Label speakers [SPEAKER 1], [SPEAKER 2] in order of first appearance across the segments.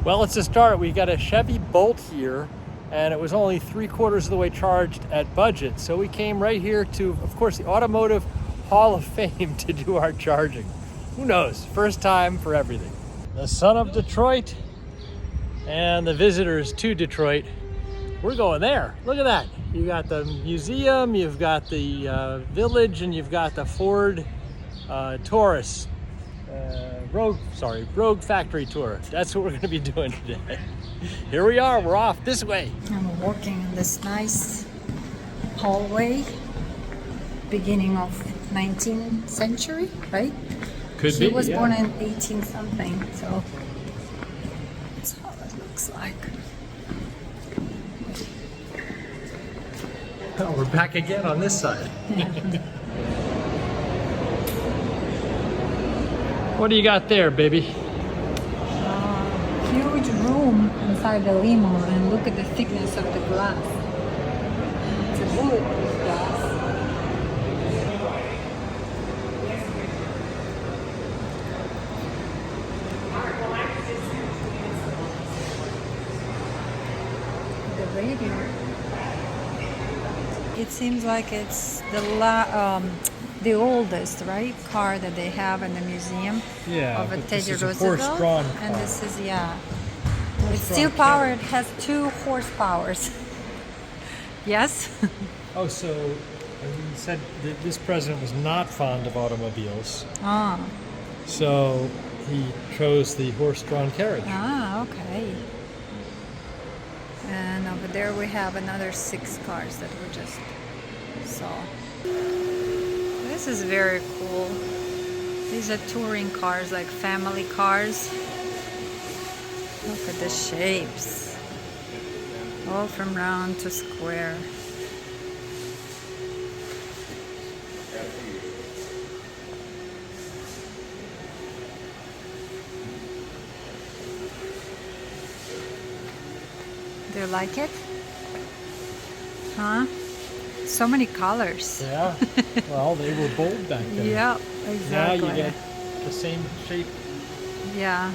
[SPEAKER 1] Well, it's a start. We got a Chevy Bolt here, and it was only 3/4 of the way charged at budget. So we came right here to, of course, the Automotive Hall of Fame to do our charging. Who knows? First time for everything. The son of Detroit and the visitors to Detroit. We're going there. Look at that. You got the museum, you've got the village, and you've got the Ford Taurus Rogue factory tour. That's what we're going to be doing today. Here we are. We're off this way.
[SPEAKER 2] I'm walking in this nice hallway, beginning of 19th century, right?
[SPEAKER 1] Could
[SPEAKER 2] He
[SPEAKER 1] be.
[SPEAKER 2] was
[SPEAKER 1] Yeah.
[SPEAKER 2] born in 18 something, so that's how it looks like.
[SPEAKER 1] Oh, we're back again on this side. What do you got there, baby?
[SPEAKER 2] Huge room inside the limo, and look at the thickness of the glass. It's a bulletproof glass. The radio. It seems like it's the oldest, right, car that they have in the museum
[SPEAKER 1] Yeah,
[SPEAKER 2] of a
[SPEAKER 1] but
[SPEAKER 2] Teddy
[SPEAKER 1] this is a
[SPEAKER 2] Roosevelt.
[SPEAKER 1] horse-drawn
[SPEAKER 2] And
[SPEAKER 1] car.
[SPEAKER 2] this is, it's still powered. It has 2 horsepowers. Yes?
[SPEAKER 1] Oh, so he said that this president was not fond of automobiles,
[SPEAKER 2] Ah,
[SPEAKER 1] so he chose the horse-drawn carriage.
[SPEAKER 2] okay. And over there we have another 6 cars that we just saw. This is very cool. These are touring cars, like family cars. Look at the shapes. All from round to square. Do you like it? Huh? So many colors.
[SPEAKER 1] Yeah. Well, they were bold back then.
[SPEAKER 2] Yep,
[SPEAKER 1] Now
[SPEAKER 2] exactly.
[SPEAKER 1] you get the same shape.
[SPEAKER 2] Yeah.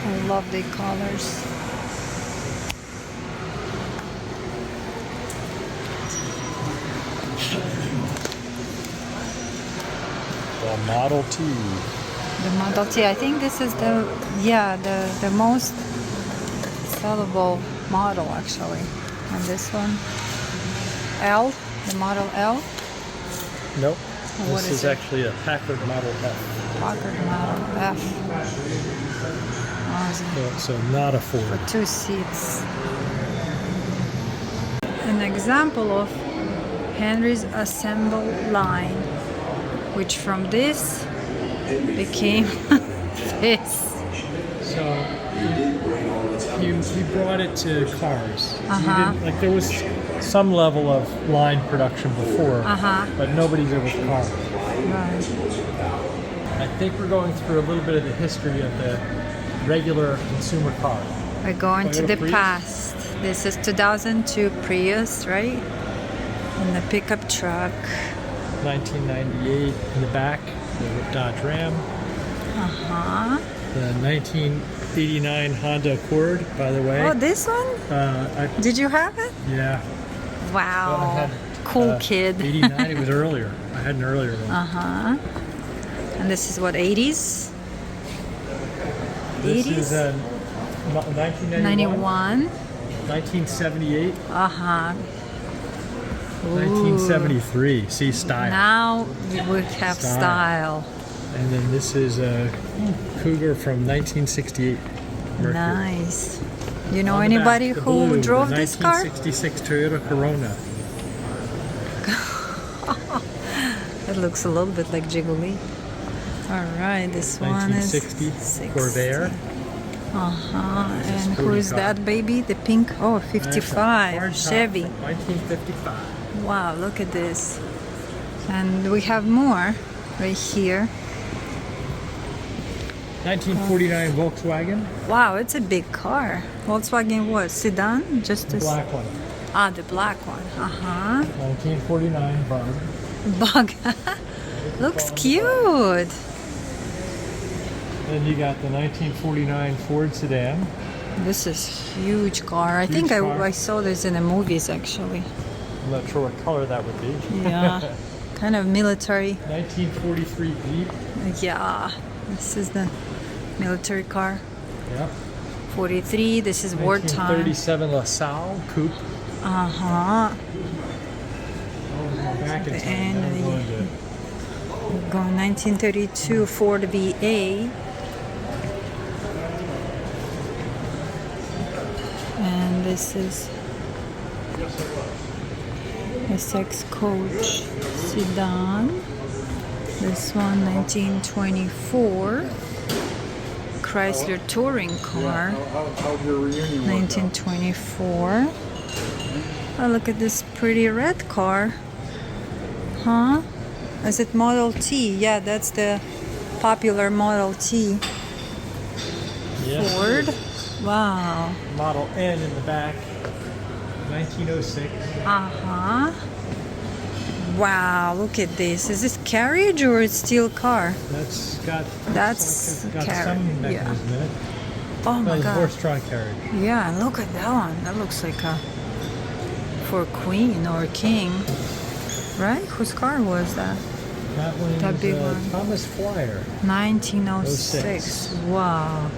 [SPEAKER 2] I love the colors.
[SPEAKER 1] The Model T.
[SPEAKER 2] The Model T, I think this is the most sellable model actually. And this one, L, the Model L.
[SPEAKER 1] Nope.
[SPEAKER 2] What
[SPEAKER 1] This
[SPEAKER 2] is
[SPEAKER 1] is
[SPEAKER 2] it?
[SPEAKER 1] actually a Packard Model F.
[SPEAKER 2] Packard Model F. Oh,
[SPEAKER 1] So not a Ford.
[SPEAKER 2] for 2 seats. An example of Henry's assemble line, which from this became this.
[SPEAKER 1] So he brought it to cars. Like there was some level of line production before, but nobody did it with cars.
[SPEAKER 2] Right.
[SPEAKER 1] I think we're going through a little bit of the history of the regular consumer car.
[SPEAKER 2] We're going to
[SPEAKER 1] Toyota
[SPEAKER 2] the
[SPEAKER 1] Prius?
[SPEAKER 2] past. This is 2002 Prius, right? And the pickup truck.
[SPEAKER 1] 1998 in the back, the Dodge Ram. The 1989 Honda Accord, by the way.
[SPEAKER 2] Oh, this one? Did you have it?
[SPEAKER 1] Yeah.
[SPEAKER 2] Wow.
[SPEAKER 1] Well, I had,
[SPEAKER 2] cool kid.
[SPEAKER 1] 89, it was earlier. I had an earlier one.
[SPEAKER 2] And this is what, 80s?
[SPEAKER 1] This
[SPEAKER 2] 80s?
[SPEAKER 1] is 1991,
[SPEAKER 2] 91.
[SPEAKER 1] 1978,
[SPEAKER 2] Uh-huh.
[SPEAKER 1] 1973. See, style.
[SPEAKER 2] Now we would have
[SPEAKER 1] Style.
[SPEAKER 2] style.
[SPEAKER 1] And then this is a Cougar from 1968. Mercury.
[SPEAKER 2] Nice. You know
[SPEAKER 1] On the back,
[SPEAKER 2] anybody
[SPEAKER 1] the
[SPEAKER 2] who
[SPEAKER 1] blue,
[SPEAKER 2] drove
[SPEAKER 1] the
[SPEAKER 2] this car?
[SPEAKER 1] 1966 Toyota Corona.
[SPEAKER 2] It looks a little bit like Jiggly. All right, this one is
[SPEAKER 1] 1960
[SPEAKER 2] 60.
[SPEAKER 1] Corvair.
[SPEAKER 2] And
[SPEAKER 1] pretty
[SPEAKER 2] who is
[SPEAKER 1] car.
[SPEAKER 2] that baby? The pink, oh, 55,
[SPEAKER 1] Hardtop
[SPEAKER 2] Chevy.
[SPEAKER 1] from 1955.
[SPEAKER 2] Wow, look at this. And we have more right here.
[SPEAKER 1] 1949 Volkswagen.
[SPEAKER 2] Wow, it's a big car. Volkswagen what? Sedan? Just this?
[SPEAKER 1] Black one.
[SPEAKER 2] Ah, the black one.
[SPEAKER 1] 1949 Bug.
[SPEAKER 2] Bug. Looks cute.
[SPEAKER 1] This Then you got the 1949 Ford sedan.
[SPEAKER 2] This is huge car. I think
[SPEAKER 1] car.
[SPEAKER 2] I saw this in the movies actually.
[SPEAKER 1] I'm not sure what color that would be.
[SPEAKER 2] Yeah, kind of military.
[SPEAKER 1] 1943 Jeep.
[SPEAKER 2] Yeah, this is the military car.
[SPEAKER 1] Yep.
[SPEAKER 2] 43. This is wartime.
[SPEAKER 1] 1937 LaSalle Coupe.
[SPEAKER 2] Uh-huh.
[SPEAKER 1] Back in
[SPEAKER 2] The
[SPEAKER 1] time.
[SPEAKER 2] end
[SPEAKER 1] Now
[SPEAKER 2] of
[SPEAKER 1] we're
[SPEAKER 2] the-
[SPEAKER 1] going to
[SPEAKER 2] We're going 1932 Ford VA. And this is SX Coach sedan. This one 1924 Chrysler touring car.
[SPEAKER 3] How'd your reunion work out?
[SPEAKER 2] 1924. Oh, look at this pretty red car. Huh? Is it Model T? Yeah, that's the popular Model T.
[SPEAKER 1] Yes.
[SPEAKER 2] Ford. Wow.
[SPEAKER 1] Model N in the back. 1906.
[SPEAKER 2] Uh-huh. Wow, look at this. Is this carriage or it's steel car?
[SPEAKER 1] That's got.
[SPEAKER 2] That's
[SPEAKER 1] got
[SPEAKER 2] carriage,
[SPEAKER 1] some
[SPEAKER 2] yeah.
[SPEAKER 1] mechanism in it.
[SPEAKER 2] Oh
[SPEAKER 1] Well,
[SPEAKER 2] my
[SPEAKER 1] it's
[SPEAKER 2] god.
[SPEAKER 1] horse-drawn carriage.
[SPEAKER 2] Yeah, look at that one. That looks like a for queen or king. Right? Whose car was that?
[SPEAKER 1] That one
[SPEAKER 2] That
[SPEAKER 1] is
[SPEAKER 2] big one.
[SPEAKER 1] Thomas Flyer.
[SPEAKER 2] 1906.
[SPEAKER 1] 06.
[SPEAKER 2] Wow.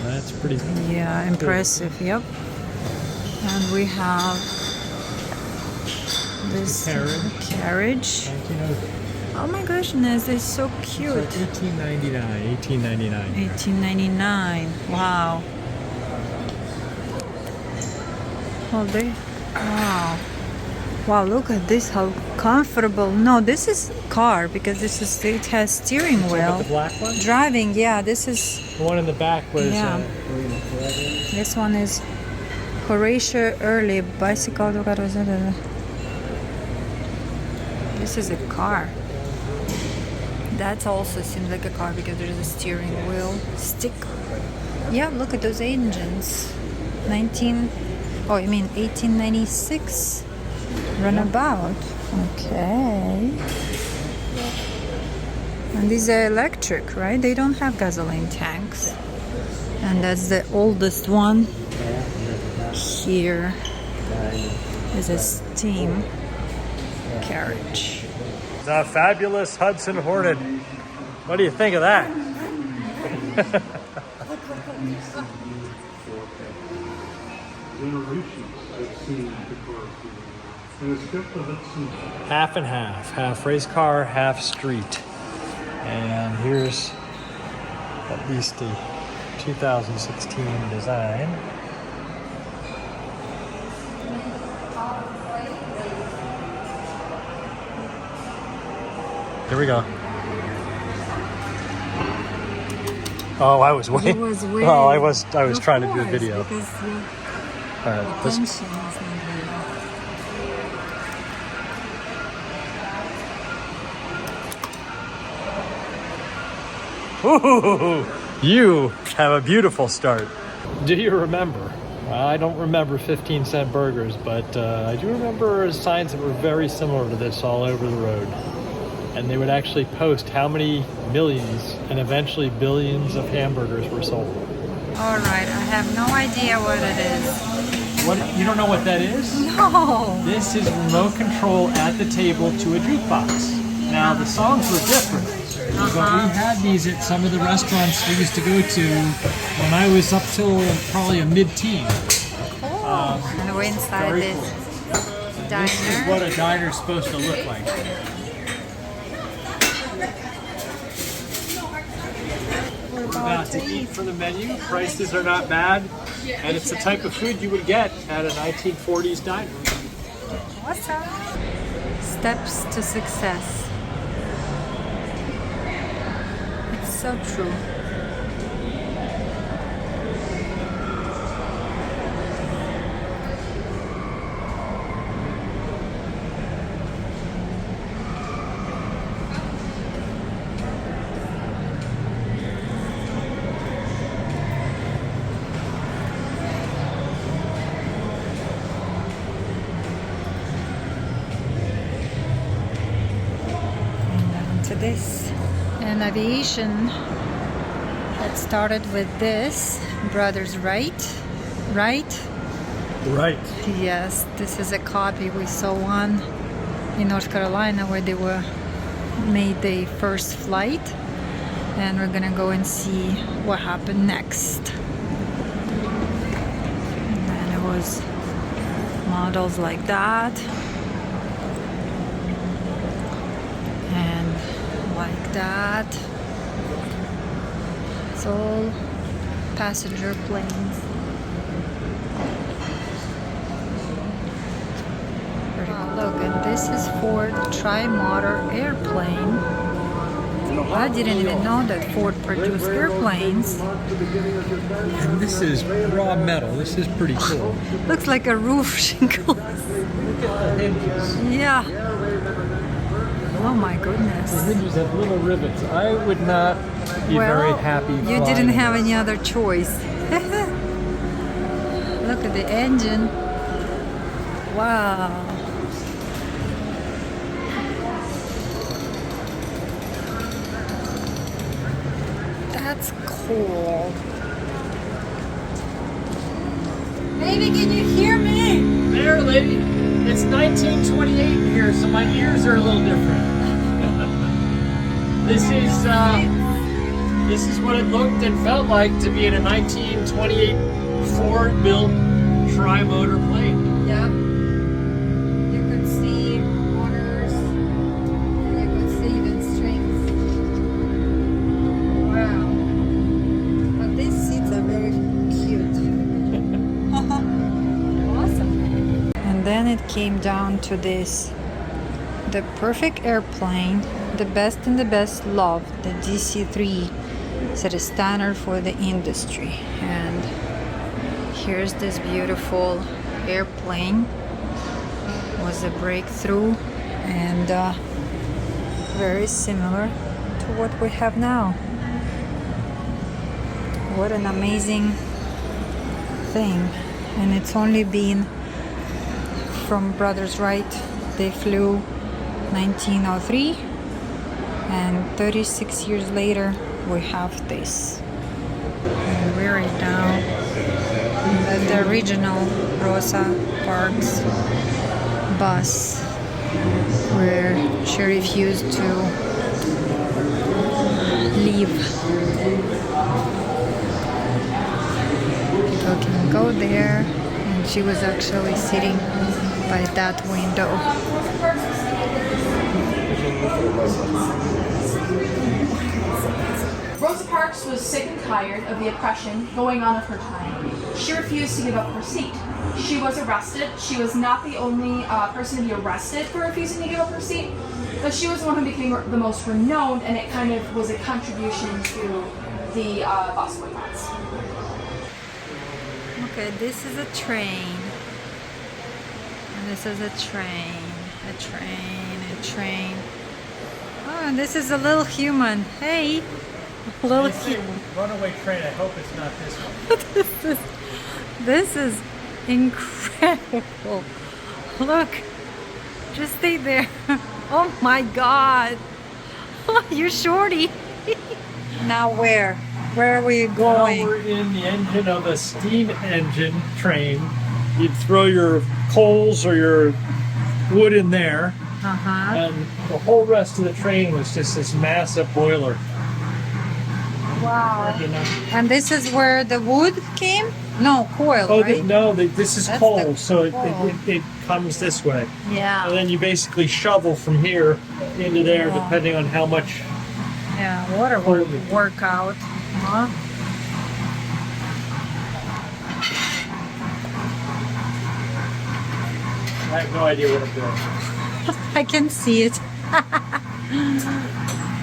[SPEAKER 1] That's pretty.
[SPEAKER 2] Yeah, impressive. Yep. And we have this carriage.
[SPEAKER 1] 1906.
[SPEAKER 2] Oh my goodness, it's so cute.
[SPEAKER 1] 1899. 1899.
[SPEAKER 2] 1899. Wow. Oh, they. Wow. Wow, look at this, how comfortable. No, this is car because it has steering
[SPEAKER 1] But
[SPEAKER 2] wheel.
[SPEAKER 1] the black one?
[SPEAKER 2] Driving, yeah, this is,
[SPEAKER 1] The one in the back was.
[SPEAKER 2] Yeah. this one is Horatio Early bicycle. This is a car. That also seems like a car because there's a steering wheel stick. Yeah, look at those engines. 1896 runabout. Okay. And these are electric, right? They don't have gasoline tanks. And that's the oldest one. Here is a steam carriage.
[SPEAKER 1] The fabulous Hudson Hornet. What do you think of that? Half and half race car, half street. And here's at least the 2016 design. Here we go. Oh, I was waiting. Oh, I was trying to do a video.
[SPEAKER 2] Because the
[SPEAKER 1] All right,
[SPEAKER 2] attention
[SPEAKER 1] this,
[SPEAKER 2] is not
[SPEAKER 1] ooh, you have a beautiful start. Do you remember? I don't remember 15-cent burgers, but I do remember signs that were very similar to this all over the road. And they would actually post how many millions and eventually billions of hamburgers were sold.
[SPEAKER 2] All right, I have no idea what it is.
[SPEAKER 1] What? You don't know what that is?
[SPEAKER 2] No.
[SPEAKER 1] This is remote control at the table to a jukebox. Now, the songs were different, but we had these at some of the restaurants we used to go to when I was up till probably a mid-teen.
[SPEAKER 2] And we're inside
[SPEAKER 1] very
[SPEAKER 2] this
[SPEAKER 1] This is
[SPEAKER 2] diner.
[SPEAKER 1] what a diner's supposed to look like. We're about to eat from the menu. Prices are not bad, and it's the type of food you would get at a 1940s diner.
[SPEAKER 2] What's up? Steps to success. It's so true. And on to this. And aviation Let's started with this Brothers Wright. Right?
[SPEAKER 1] Right.
[SPEAKER 2] Yes, this is a copy. We saw one in North Carolina where they were made the first flight, and we're gonna go and see what happened next. And then it was models like that and like that. It's all passenger planes. Wow, look, and this is Ford Tri-Motor airplane. I didn't even know that Ford produced airplanes.
[SPEAKER 1] And this is raw metal. This is pretty cool.
[SPEAKER 2] Looks like a roof shingle.
[SPEAKER 1] Look at the hinges.
[SPEAKER 2] Yeah. Oh my
[SPEAKER 1] The
[SPEAKER 2] goodness.
[SPEAKER 1] hinges have little rivets. I would not be very happy.
[SPEAKER 2] You didn't have any other choice. Look at the engine. Wow. That's cool. Baby, can you hear me?
[SPEAKER 1] There, lady. It's 1928 here, so my ears are a little different. This is what it looked and felt like to be in a 1928 Ford-built tri-motor plane.
[SPEAKER 2] Yep. You could see motors. You could see even strings. Wow. But these seats are very cute. Awesome. And then it came down to this. The perfect airplane, the best in the best love, the DC-3 set a standard for the industry. And here's this beautiful airplane. Was a breakthrough and very similar to what we have now. What an amazing thing. And it's only been from Brothers Wright. They flew 1903, and 36 years later we have this. And we're right now at the original Rosa Parks bus where she refused to leave. People can go there, and she was actually sitting by that window.
[SPEAKER 4] Rosa Parks was sick and tired of the oppression going on of her time. She refused to give up her seat. She was arrested. She was not the only person to be arrested for refusing to give up her seat, but she was the one who became the most renowned, and it kind of was a contribution to the bus boycotts.
[SPEAKER 2] Okay, this is a train. And this is a train. A train. Oh, and this is a little human. Hey! A little human.
[SPEAKER 1] Runaway train. I hope it's not this one.
[SPEAKER 2] This is incredible. Look. Just stay there. Oh my god. You're shorty. Now where? Where are we going?
[SPEAKER 1] Now we're in the engine of a steam engine train. You'd throw your coals or your wood in there, and the whole rest of the train was just this massive boiler.
[SPEAKER 2] Wow. And this is where the wood came? No, coil, right?
[SPEAKER 1] This is
[SPEAKER 2] That's
[SPEAKER 1] coal,
[SPEAKER 2] the
[SPEAKER 1] so
[SPEAKER 2] coal.
[SPEAKER 1] it comes this way.
[SPEAKER 2] Yeah.
[SPEAKER 1] And then you basically shovel from here into there,
[SPEAKER 2] Yeah.
[SPEAKER 1] depending on how much.
[SPEAKER 2] Yeah, water will work out. Huh?
[SPEAKER 1] I have no idea what I'm doing.
[SPEAKER 2] I can see it.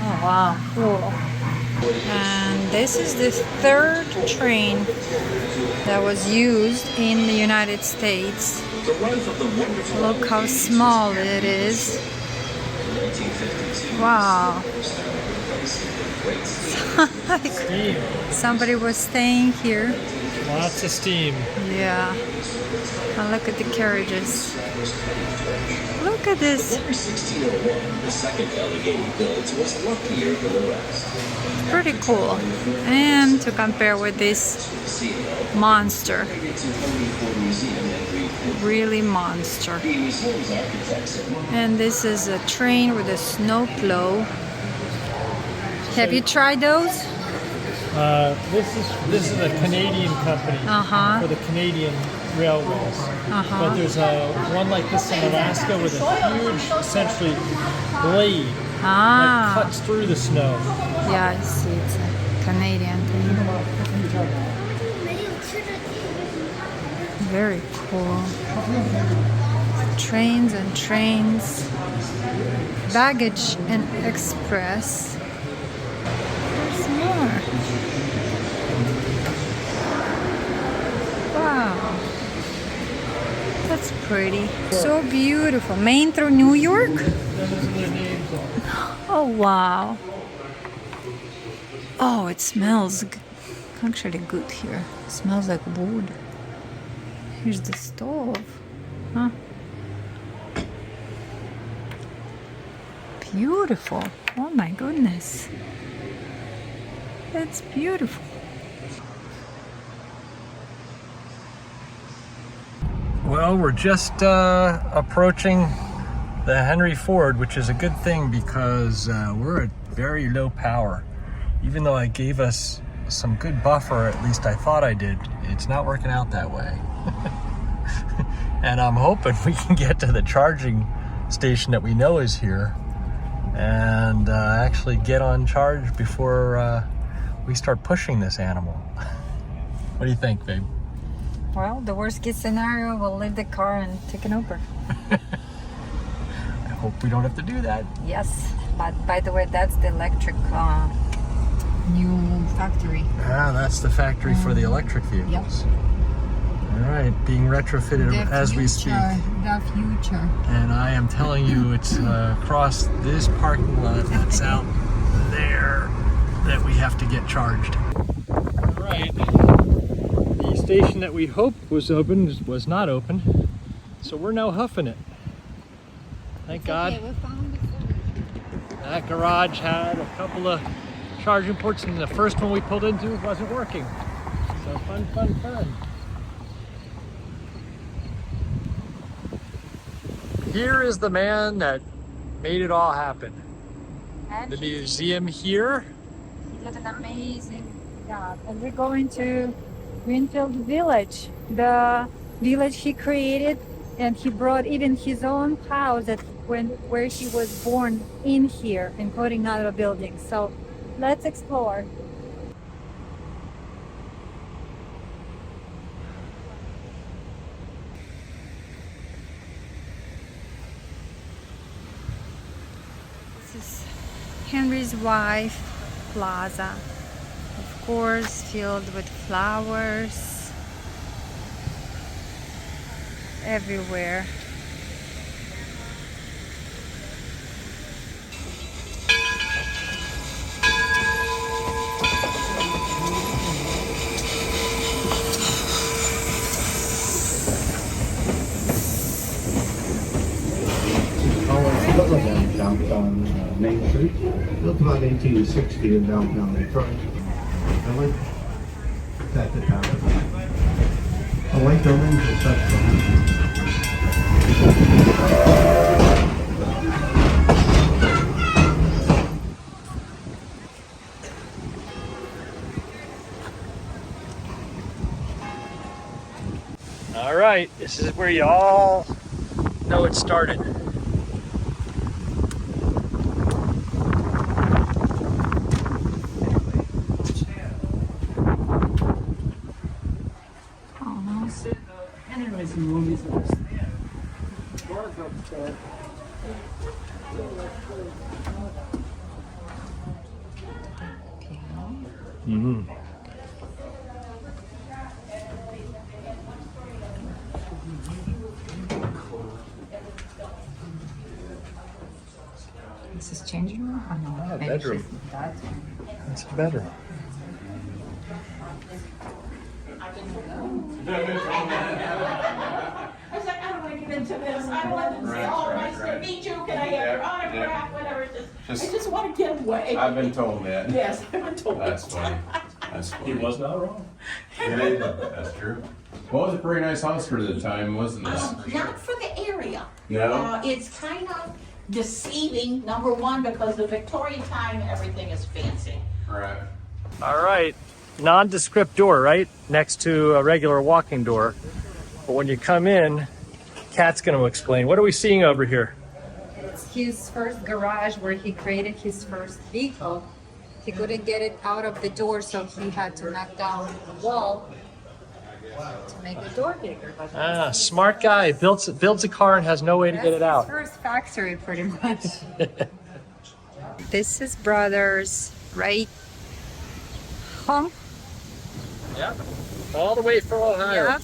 [SPEAKER 2] Oh wow, cool. And this is the third train that was used in the United States. Look how small it is. Wow.
[SPEAKER 1] Steam.
[SPEAKER 2] Somebody was staying here
[SPEAKER 1] Lots of steam.
[SPEAKER 2] Yeah. And look at the carriages. Look at this.
[SPEAKER 5] Number 1601, the second Allegheny build, was luckier than the rest.
[SPEAKER 2] Pretty cool. And to compare with this monster. Really monster. And this is a train with a snow plow. Have you tried those?
[SPEAKER 1] This is a Canadian company for the Canadian railways. But there's one like this in Alaska with a huge, essentially, blade that cuts through the snow.
[SPEAKER 2] Yeah, I see. It's a Canadian thing. Very cool. Trains and trains. Baggage and express. There's more. Wow. That's pretty. So beautiful. Maine through New York? Oh, wow. Oh, it smells actually good here. It smells like wood. Here's the stove. Huh? Beautiful. Oh my goodness. That's beautiful.
[SPEAKER 1] Well, we're just approaching the Henry Ford, which is a good thing because we're at very low power. Even though I gave us some good buffer, at least I thought I did, it's not working out that way. And I'm hoping we can get to the charging station that we know is here and actually get on charge before we start pushing this animal. What do you think, babe?
[SPEAKER 2] Well, the worst case scenario, we'll leave the car and take an Uber.
[SPEAKER 1] I hope we don't have to do that.
[SPEAKER 2] Yes, but by the way, that's the electric new factory.
[SPEAKER 1] Ah, that's the factory for the electric vehicles. All right, being retrofitted as we speak.
[SPEAKER 2] The future.
[SPEAKER 1] And I am telling you, it's across this parking lot that's out there that we have to get charged. All right, the station that we hoped was open was not open, so we're now huffing it. Thank God.
[SPEAKER 2] Okay, we found the
[SPEAKER 1] That garage had a couple of charging ports, and the first one we pulled into wasn't working. So fun, fun, fun. Here is the man that made it all happen. The museum here.
[SPEAKER 2] He did an amazing job. And we're going to Greenfield Village, the village he created, and he brought even his own house where he was born in here, including other buildings. So let's explore. This is Henry's Wife Plaza. Of course, filled with flowers everywhere.
[SPEAKER 3] Downtown Main Street. Built about 1860 in downtown Detroit. I like that the town. I like the rooms and such.
[SPEAKER 1] All right, this is where you all know it started.
[SPEAKER 2] This is changing room? Oh, no.
[SPEAKER 1] Ah,
[SPEAKER 2] maybe
[SPEAKER 1] bedroom.
[SPEAKER 2] she's- That's one.
[SPEAKER 1] That's the bedroom.
[SPEAKER 6] I've been told that. I was like, I don't want to get into this. I don't want them to say, oh, nice to meet you. Can I have your autograph? Whatever. I just want to get away.
[SPEAKER 7] I've been told that.
[SPEAKER 6] Yes, I've been told
[SPEAKER 7] That's
[SPEAKER 6] that.
[SPEAKER 7] funny. That's funny.
[SPEAKER 5] He was not wrong.
[SPEAKER 7] That's true. Well, it was a pretty nice house for the time, wasn't it?
[SPEAKER 6] Not for the area.
[SPEAKER 7] No?
[SPEAKER 6] It's kind of deceiving, number one, because the Victorian time, everything is fancy.
[SPEAKER 7] Right.
[SPEAKER 1] All right, nondescript door, right? Next to a regular walking door. But when you come in, Kat's going to explain. What are we seeing over here?
[SPEAKER 2] It's his first garage where he created his first vehicle. He couldn't get it out of the door, so he had to knock down the wall to make the door bigger. But
[SPEAKER 1] Ah, smart guy. Builds a car and has no way to get it
[SPEAKER 2] that's
[SPEAKER 1] out.
[SPEAKER 2] his first factory, pretty much. This is Brothers, right? Home.
[SPEAKER 1] Yeah. All the way from Ohio.
[SPEAKER 2] Yep.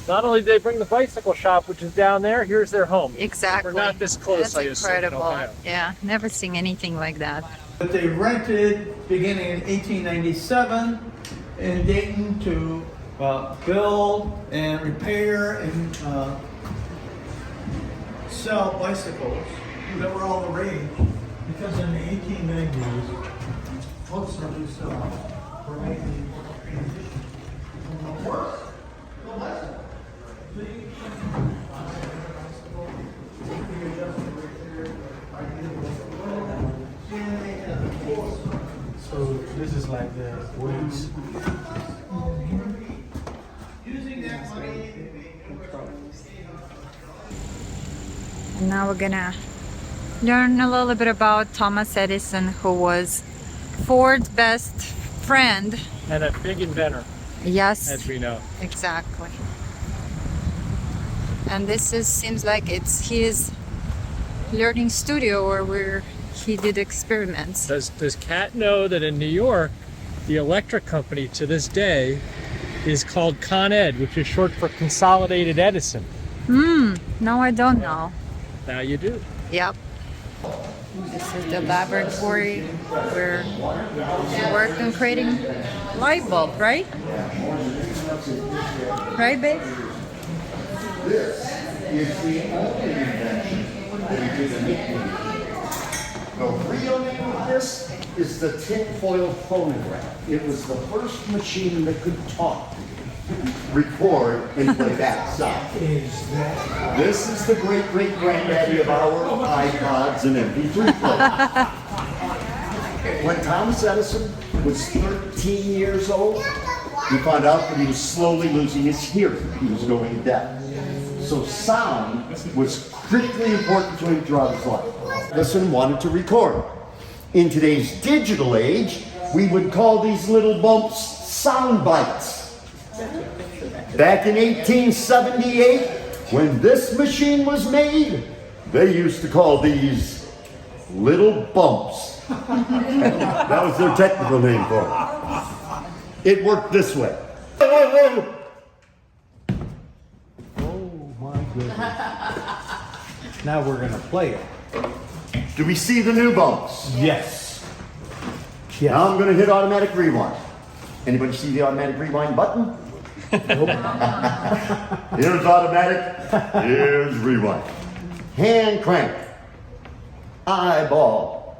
[SPEAKER 1] Not only did they bring the bicycle shop, which is down there, here's their home.
[SPEAKER 2] Exactly.
[SPEAKER 1] We're not this close,
[SPEAKER 2] That's
[SPEAKER 1] I assume, in
[SPEAKER 2] incredible.
[SPEAKER 1] Ohio.
[SPEAKER 2] Yeah, never seen anything like that.
[SPEAKER 8] But they rented beginning in 1897 in Dayton to build and repair and sell bicycles that were all the rage. Because in the 1890s, most of these were making transition from the work to the bicycle. So this is like the weights. Using that money.
[SPEAKER 2] And now we're gonna learn a little bit about Thomas Edison, who was Ford's best friend.
[SPEAKER 1] And a big inventor,
[SPEAKER 2] Yes,
[SPEAKER 1] as we know.
[SPEAKER 2] exactly. And this seems like it's his learning studio or where he did experiments.
[SPEAKER 1] Does Kat know that in New York, the electric company to this day is called Con Ed, which is short for Consolidated Edison?
[SPEAKER 2] No, I don't know.
[SPEAKER 1] Now you do.
[SPEAKER 2] Yep. This is the laboratory where he worked on creating light bulb, right? Right, babe?
[SPEAKER 3] This is the only invention that we did in Italy. The real name of this is the tinfoil phonograph. It was the first machine that could talk, record, and play back sound. This is the great-great-granddaddy of our iPods and MP3 players. When Thomas Edison was 13 years old, he found out that he was slowly losing his hearing. He was going deaf. So sound was critically important to him throughout his life. Edison wanted to record. In today's digital age, we would call these little bumps sound bites. Back in 1878, when this machine was made, they used to call these little bumps. That was their technical name for it. It worked this way.
[SPEAKER 8] Oh my goodness. Now we're gonna play it.
[SPEAKER 3] Do we see the new bumps?
[SPEAKER 8] Yes.
[SPEAKER 3] Now I'm going to hit automatic rewind. Anybody see the automatic rewind button? Here's automatic. Here's rewind. Hand crank. Eyeball.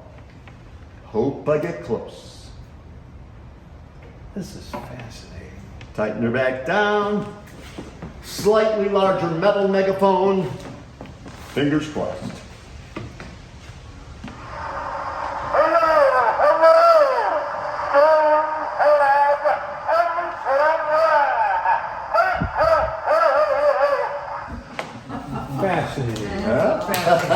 [SPEAKER 3] Hope I get close.
[SPEAKER 8] This is fascinating.
[SPEAKER 3] Tighten her back down. Slightly larger metal megaphone. Fingers crossed.
[SPEAKER 8] Fascinating.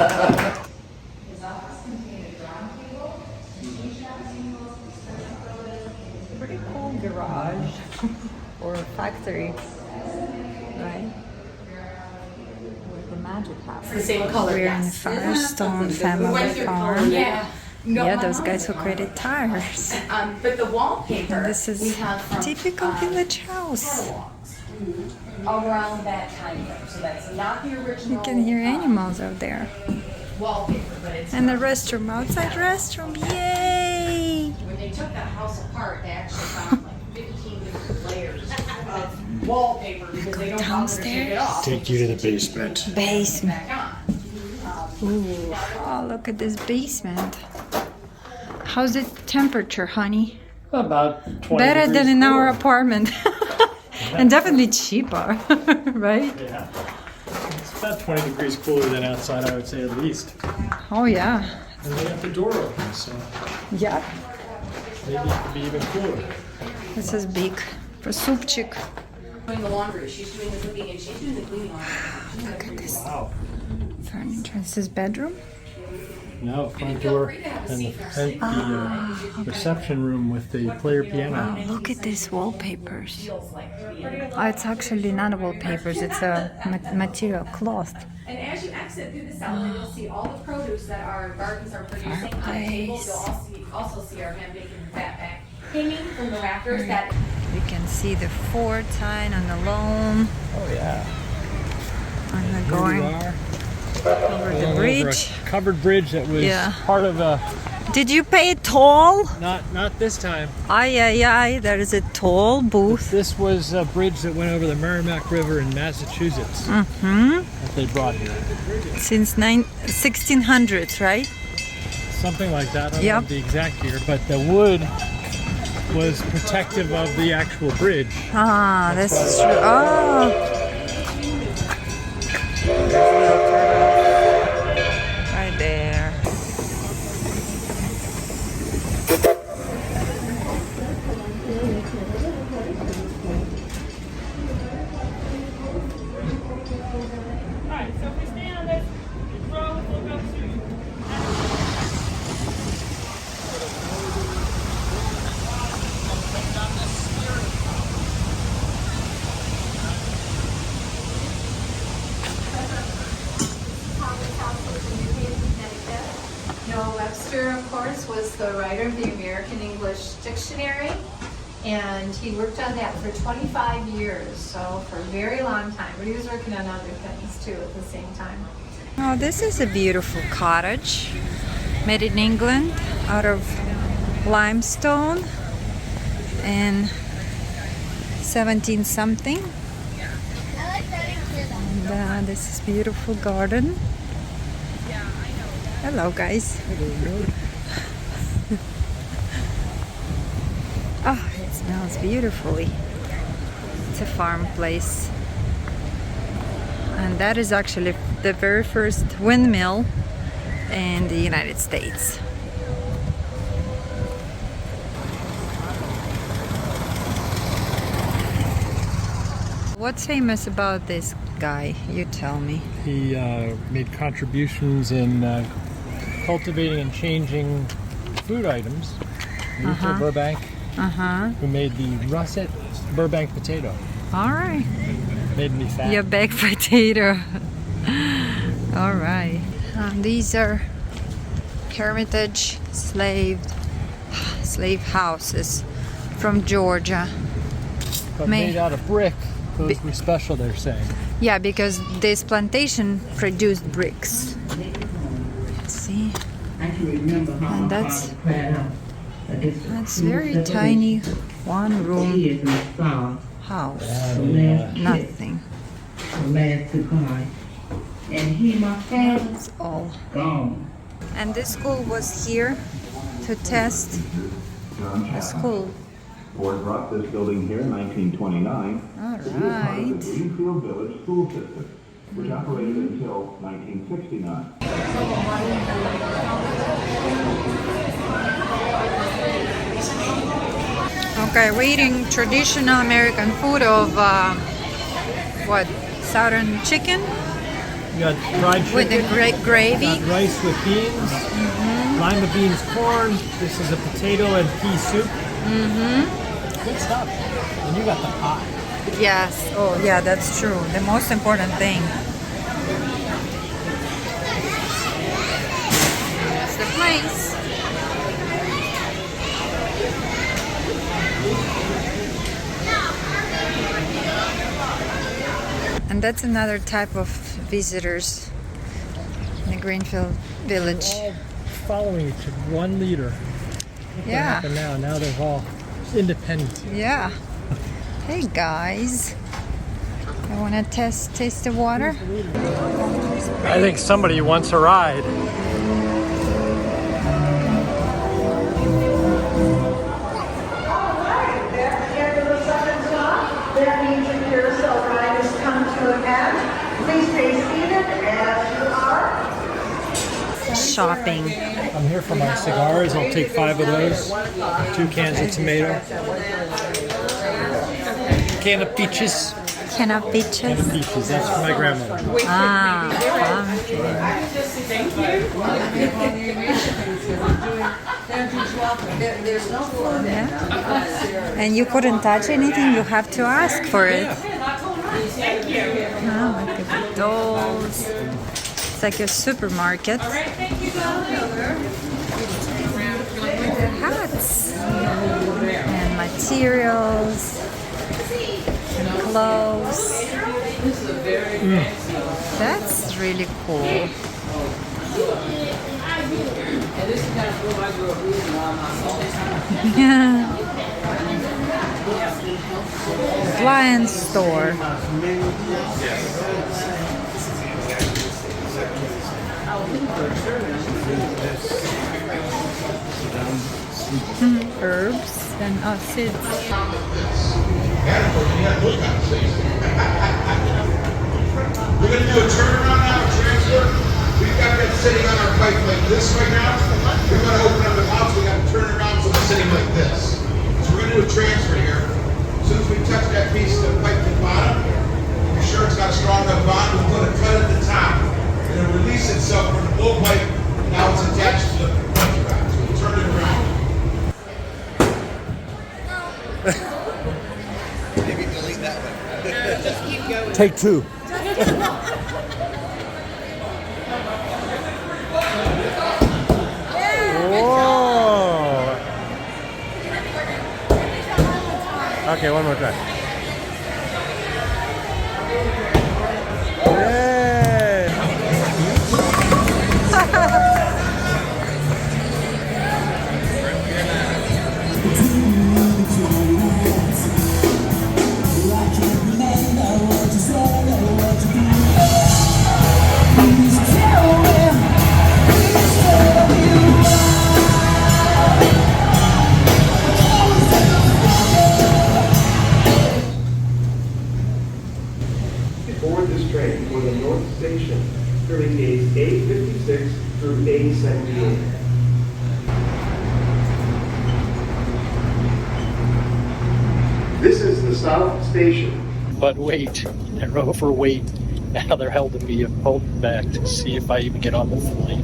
[SPEAKER 2] Pretty cool garage or factory, right? Where the magic happens.
[SPEAKER 4] The same color.
[SPEAKER 2] We're in Firestone Family Farm.
[SPEAKER 4] Yeah. No,
[SPEAKER 2] Yeah,
[SPEAKER 4] my
[SPEAKER 2] those
[SPEAKER 4] mom
[SPEAKER 2] guys who
[SPEAKER 4] was
[SPEAKER 2] created tires.
[SPEAKER 4] But the wallpaper
[SPEAKER 2] And this
[SPEAKER 4] we
[SPEAKER 2] is
[SPEAKER 4] have from
[SPEAKER 2] typical village house.
[SPEAKER 4] around that time frame. So that's not the original.
[SPEAKER 2] You can hear animals out there.
[SPEAKER 4] Wallpaper, but it's
[SPEAKER 2] And the restroom, outside restroom, yay!
[SPEAKER 4] when they took that house apart, they actually found like 15 different layers of wallpaper because they don't bother to take it off.
[SPEAKER 1] Take you to the basement.
[SPEAKER 2] Basement.
[SPEAKER 4] Back on.
[SPEAKER 2] Ooh. Oh, look at this basement. How's the temperature, honey?
[SPEAKER 1] About 20
[SPEAKER 2] Better
[SPEAKER 1] degrees
[SPEAKER 2] than in our
[SPEAKER 1] cooler.
[SPEAKER 2] apartment. And definitely cheaper, right?
[SPEAKER 1] Yeah. It's about 20 degrees cooler than outside, I would say, at least.
[SPEAKER 2] Oh, yeah.
[SPEAKER 1] And they have the door open, so
[SPEAKER 2] Yeah.
[SPEAKER 1] maybe it could be even cooler.
[SPEAKER 2] This is big. For soupчик.
[SPEAKER 4] Doing the laundry, she's doing the cooking, and she's doing the cleaning on it.
[SPEAKER 2] Look at this
[SPEAKER 1] Wow.
[SPEAKER 2] furniture. This is bedroom.
[SPEAKER 1] No, front door and the reception room with the player piano.
[SPEAKER 2] Oh, look at these wallpapers. Oh, it's actually not wallpapers. It's a material cloth.
[SPEAKER 4] And as you exit through the cellar, you'll see all the produce that our gardens are producing on the tables. You'll also see our hand bacon and fat back hanging from the rafters. That
[SPEAKER 2] You can see the fort sign on the loam.
[SPEAKER 1] Oh yeah.
[SPEAKER 2] And we're
[SPEAKER 1] Here
[SPEAKER 2] going
[SPEAKER 1] we are.
[SPEAKER 2] over the
[SPEAKER 1] Over
[SPEAKER 2] bridge.
[SPEAKER 1] a covered bridge that was
[SPEAKER 2] Yeah.
[SPEAKER 1] part of a
[SPEAKER 2] Did you pay toll?
[SPEAKER 1] not this time.
[SPEAKER 2] Ay, ay, ay. There is a toll booth.
[SPEAKER 1] This was a bridge that went over the Merrimack River in Massachusetts that they brought here.
[SPEAKER 2] Since 1600s, right?
[SPEAKER 1] Something like that. I don't
[SPEAKER 2] Yep.
[SPEAKER 1] know the exact year, but the wood was protective of the actual bridge.
[SPEAKER 2] Ah, this is true. Oh. Right there.
[SPEAKER 6] Alright, so if we stand on this row, we'll go to.
[SPEAKER 9] Noah Webster, of course, was the writer of the American English Dictionary, and he worked on that for 25 years, so for a very long time. But he was working on other things too at the same time.
[SPEAKER 2] Oh, this is a beautiful cottage made in England out of limestone in 17 something. And this is beautiful garden. Hello, guys. Oh, it smells beautifully. It's a farm place. And that is actually the very first windmill in the United States. What's famous about this guy? You tell me.
[SPEAKER 1] He made contributions in cultivating and changing food items. Luther Burbank, who made the russet Burbank potato.
[SPEAKER 2] All right.
[SPEAKER 1] Made me fat.
[SPEAKER 2] Your baked potato. All right. These are Hermitage slave houses from Georgia.
[SPEAKER 1] But made out of brick. Those were special, they're saying.
[SPEAKER 2] Yeah, because this plantation produced bricks. See? And that's very tiny, one room house. Nothing. That's all. And this school was here to test the school.
[SPEAKER 3] Ford brought this building here in 1929.
[SPEAKER 2] All
[SPEAKER 3] It was part of
[SPEAKER 2] right.
[SPEAKER 3] the Greenfield Village School System, which operated until 1969.
[SPEAKER 2] Okay, we're eating traditional American food of what? Southern chicken
[SPEAKER 1] You got fried chicken.
[SPEAKER 2] with the gravy.
[SPEAKER 1] Got rice with beans, lima beans, corn. This is a potato and pea soup. Good stuff. And you got the pie.
[SPEAKER 2] Yes. Oh, yeah, that's true. The most important thing. It's the place. And that's another type of visitors in the Greenfield Village.
[SPEAKER 1] All following each other, one leader.
[SPEAKER 2] Yeah.
[SPEAKER 1] And now they're all independent.
[SPEAKER 2] Yeah. Hey guys. I want to taste the water.
[SPEAKER 1] I think somebody wants a ride.
[SPEAKER 6] That means your carousel ride has come to an end. Please stay seated as you are.
[SPEAKER 2] Shopping.
[SPEAKER 1] I'm here for my cigars. I'll take 5 of those. 2 cans of tomato. Can of peaches.
[SPEAKER 2] Can of peaches.
[SPEAKER 1] Peaches, that's for my grandmother.
[SPEAKER 2] Ah, pumpkin. Yeah. And you couldn't touch anything, you have to ask for it. Oh, look at the dolls. It's like a supermarket. Hats and materials and clothes. That's really cool. Yeah. Appliance store. Herbs and seeds.
[SPEAKER 10] We're going to do a turnaround now, a transfer. We've got that sitting on our pipe like this right now. We're going to open up the mouth, we got to turn it around so it's sitting like this. So we're going to do a transfer here. As soon as we touch that piece of the pipe to the bottom, if you're sure it's got a strong enough bond, we'll put a cut at the top. And it'll release itself from the blow pipe. Now it's attached to the punch back. So we'll turn it around.
[SPEAKER 3] Maybe delete that one.
[SPEAKER 6] Just keep going.
[SPEAKER 1] Take 2. Whoa! Okay, one more try. Yay!
[SPEAKER 3] Board this train for the North Station, serving gauge A56 through A78. This is the South Station.
[SPEAKER 1] But wait, they're overweight. Now they're holding me back to see if I even get on the flight.